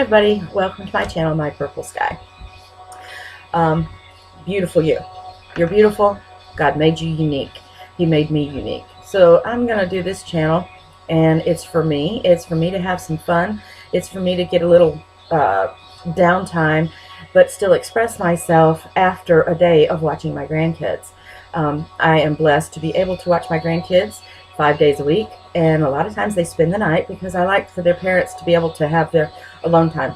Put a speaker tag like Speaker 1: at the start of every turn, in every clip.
Speaker 1: Everybody, welcome to my channel, My Purple Sky. Um, beautiful you. You're beautiful. God made you unique. He made me unique. So I'm going to do this channel, and it's for me. It's for me to have some fun. It's for me to get a little downtime, but still express myself after a day of watching my grandkids. I am blessed to be able to watch my grandkids 5 days a week, and a lot of times they spend the night because I like for their parents to be able to have their alone time.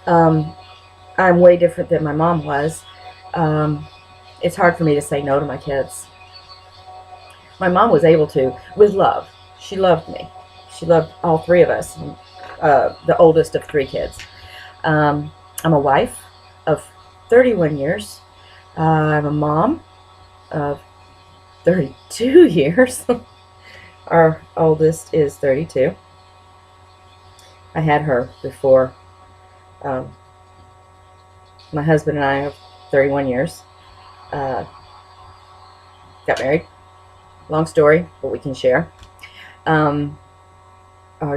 Speaker 1: I'm way different than my mom was. It's hard for me to say no to my kids. My mom was able to, with love. She loved me. She loved all three of us, the oldest of three kids. I'm a wife of 31 years. I'm a mom of 32 years. Our oldest is 32. I had her before. My husband and I have 31 years. Got married. Long story, but we can share. Our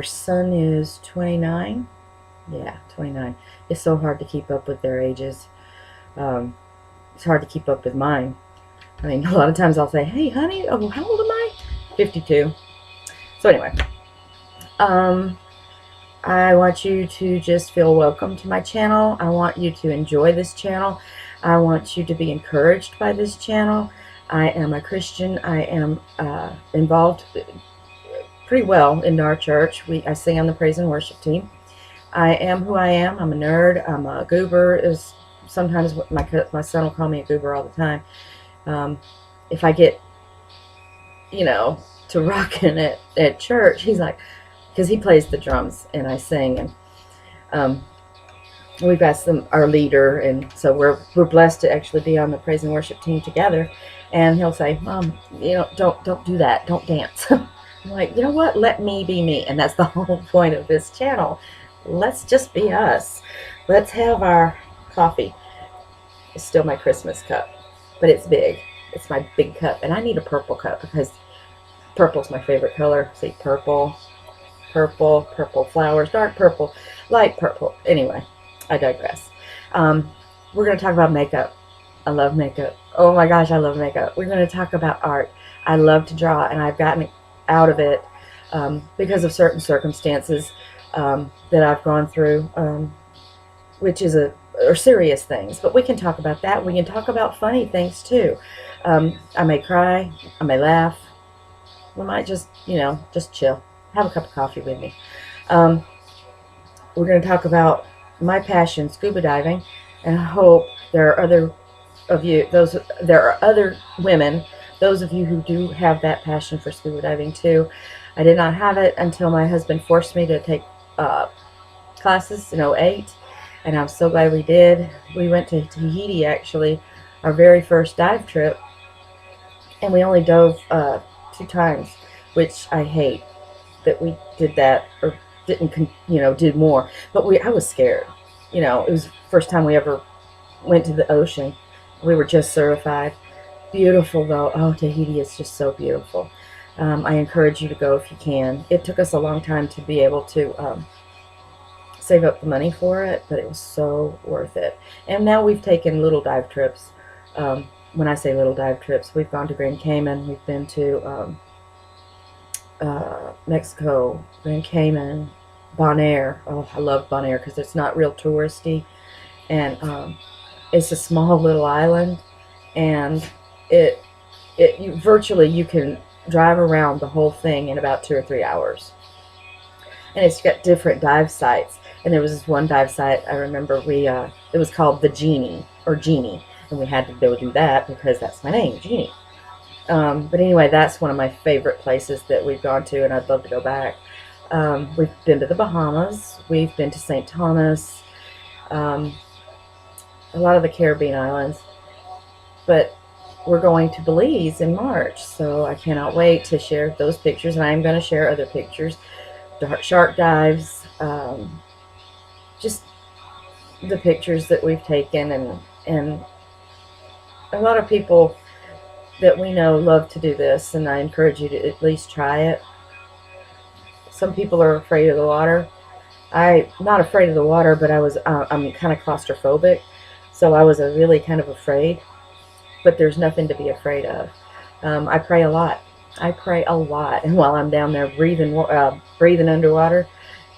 Speaker 1: son is 29. Yeah, 29. It's so hard to keep up with their ages. It's hard to keep up with mine. I mean, a lot of times I'll say, hey, honey, oh, how old am I? 52. So anyway, I want you to just feel welcome to my channel. I want you to enjoy this channel. I want you to be encouraged by this channel. I am a Christian. I am involved pretty well in our church. I sing on the praise and worship team. I am who I am. I'm a nerd. I'm a goober. Sometimes my son will call me a goober all the time. If I get, to rocking at church, he's like, because he plays the drums and I sing, and we've got our leader, and so we're blessed to actually be on the praise and worship team together. And he'll say, Mom, don't do that, don't dance. I'm like, you know what? Let me be me, and that's the whole point of this channel. Let's just be us. Let's have our coffee. It's still my Christmas cup, but it's big. It's my big cup, and I need a purple cup because purple's my favorite color. See, purple flowers, dark purple, light purple. Anyway, I digress. We're going to talk about makeup. I love makeup. Oh my gosh, I love makeup. We're going to talk about art. I love to draw, and I've gotten out of it because of certain circumstances that I've gone through, which are serious things. But we can talk about that. We can talk about funny things too. I may cry. I may laugh. We might just chill. Have a cup of coffee with me. We're going to talk about my passion, scuba diving, and I hope there are other women, those of you who do have that passion for scuba diving too. I did not have it until my husband forced me to take classes in 2008, and I'm so glad we did. We went to Tahiti, actually, our very first dive trip, and we only dove 2 times, which I hate that we did that, or didn't, did more. But I was scared. It was the first time we ever went to the ocean. We were just certified. Beautiful though. Oh, Tahiti is just so beautiful. I encourage you to go if you can. It took us a long time to be able to save up the money for it, but it was so worth it. And now we've taken little dive trips. When I say little dive trips, we've gone to Grand Cayman. We've been to Mexico, Grand Cayman, Bonaire. Oh, I love Bonaire because it's not real touristy, and it's a small little island, and virtually you can drive around the whole thing in about 2 or 3 hours. And it's got different dive sites. And there was this one dive site I remember it was called the Genie, and we had to go do that because that's my name, Genie. But anyway, that's one of my favorite places that we've gone to, and I'd love to go back. We've been to the Bahamas. We've been to St. Thomas, a lot of the Caribbean islands. But we're going to Belize in March, so I cannot wait to share those pictures, and I am going to share other pictures, shark dives, just the pictures that we've taken, and a lot of people that we know love to do this, and I encourage you to at least try it. Some people are afraid of the water. I'm not afraid of the water, but I'm kind of claustrophobic, so I was really kind of afraid. But there's nothing to be afraid of. I pray a lot. I pray a lot, and while I'm down there breathing underwater,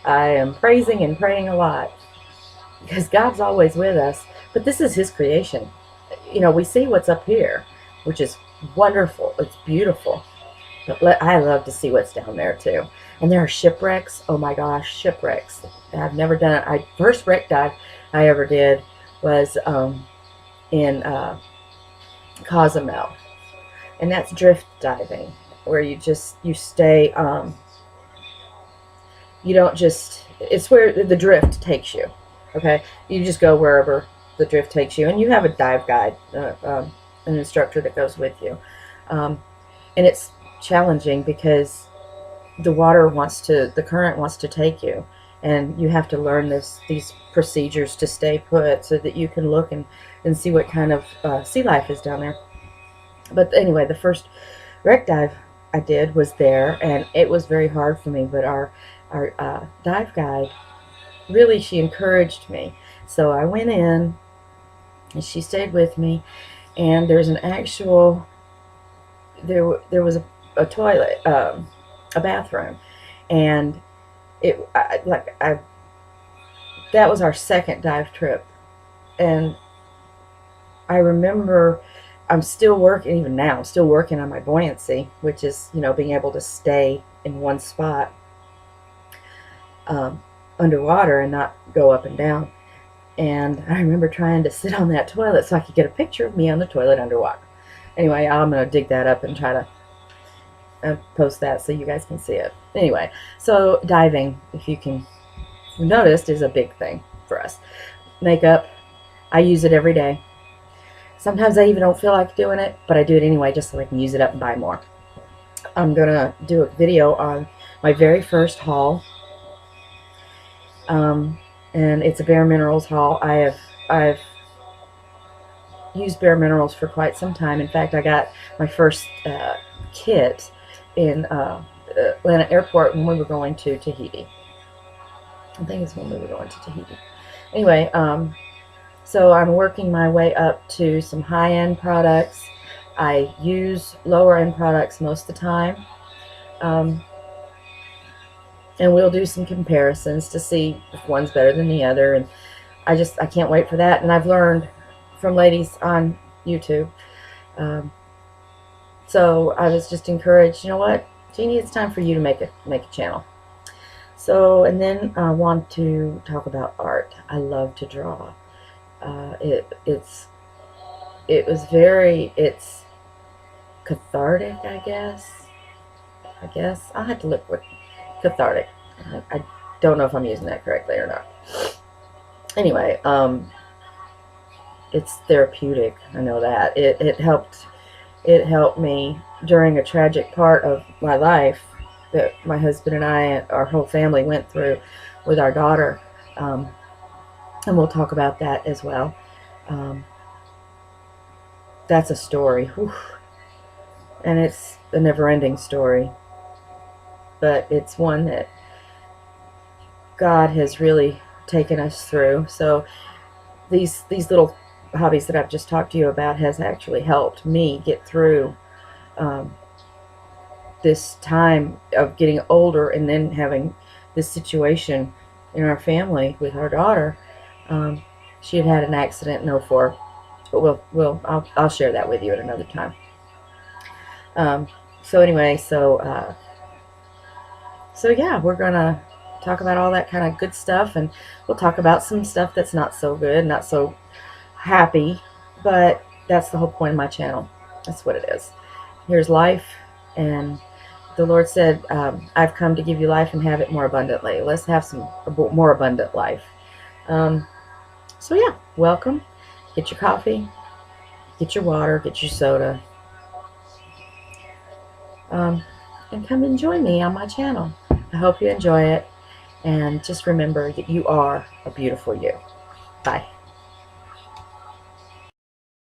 Speaker 1: I am praising and praying a lot because God's always with us. But this is His creation. You know, we see what's up here, which is wonderful. It's beautiful. But I love to see what's down there too. And there are shipwrecks. Oh my gosh, shipwrecks. I've never done it. First wreck dive I ever did was in Cozumel, and that's drift diving, where you stay. You don't just. It's where the drift takes you. Okay, you just go wherever the drift takes you, and you have a dive guide, an instructor that goes with you, and it's challenging because the current wants to take you, and you have to learn these procedures to stay put so that you can look and see what kind of sea life is down there. But anyway, the first wreck dive I did was there, and it was very hard for me, but our dive guide, really, she encouraged me. So I went in, and she stayed with me, and there's an actual, there was a toilet, a bathroom, and that was our second dive trip, and I remember I'm still working, even now, I'm still working on my buoyancy, which is, you know, being able to stay in one spot underwater and not go up and down. And I remember trying to sit on that toilet so I could get a picture of me on the toilet underwater. Anyway, I'm going to dig that up and try to post that so you guys can see it. Anyway, so diving, if you've noticed, is a big thing for us. Makeup, I use it every day. Sometimes I even don't feel like doing it, but I do it anyway just so I can use it up and buy more. I'm going to do a video on my very first haul. And it's a Bare Minerals haul. I've used Bare Minerals for quite some time. In fact, I got my first kit in Atlanta Airport when we were going to Tahiti. I think it's when we were going to Tahiti. Anyway, so I'm working my way up to some high-end products. I use lower-end products most of the time. And we'll do some comparisons to see if one's better than the other. And I can't wait for that. And I've learned from ladies on YouTube. So I was just encouraged, you know what, Jeannie, it's time for you to make a channel. So, and then I want to talk about art. I love to draw. It's cathartic, I guess. I'll have to look what cathartic. I don't know if I'm using that correctly or not. Anyway, it's therapeutic. I know that. It helped me during a tragic part of my life that my husband and I, our whole family, went through with our daughter. And we'll talk about that as well. That's a story. Whew. And it's a never-ending story. But it's one that God has really taken us through. So these little hobbies that I've just talked to you about has actually helped me get through this time of getting older and then having this situation in our family with our daughter. She had an accident in 2004, but I'll share that with you at another time. So anyway, so yeah, we're gonna talk about all that kind of good stuff, and we'll talk about some stuff that's not so good, not so happy, but that's the whole point of my channel. That's what it is. Here's life, and the Lord said, I've come to give you life and have it more abundantly. Let's have some more abundant life. So yeah, welcome. Get your coffee, get your water, get your soda, and come and join me on my channel. I hope you enjoy it, and just remember that you are a beautiful you. Bye.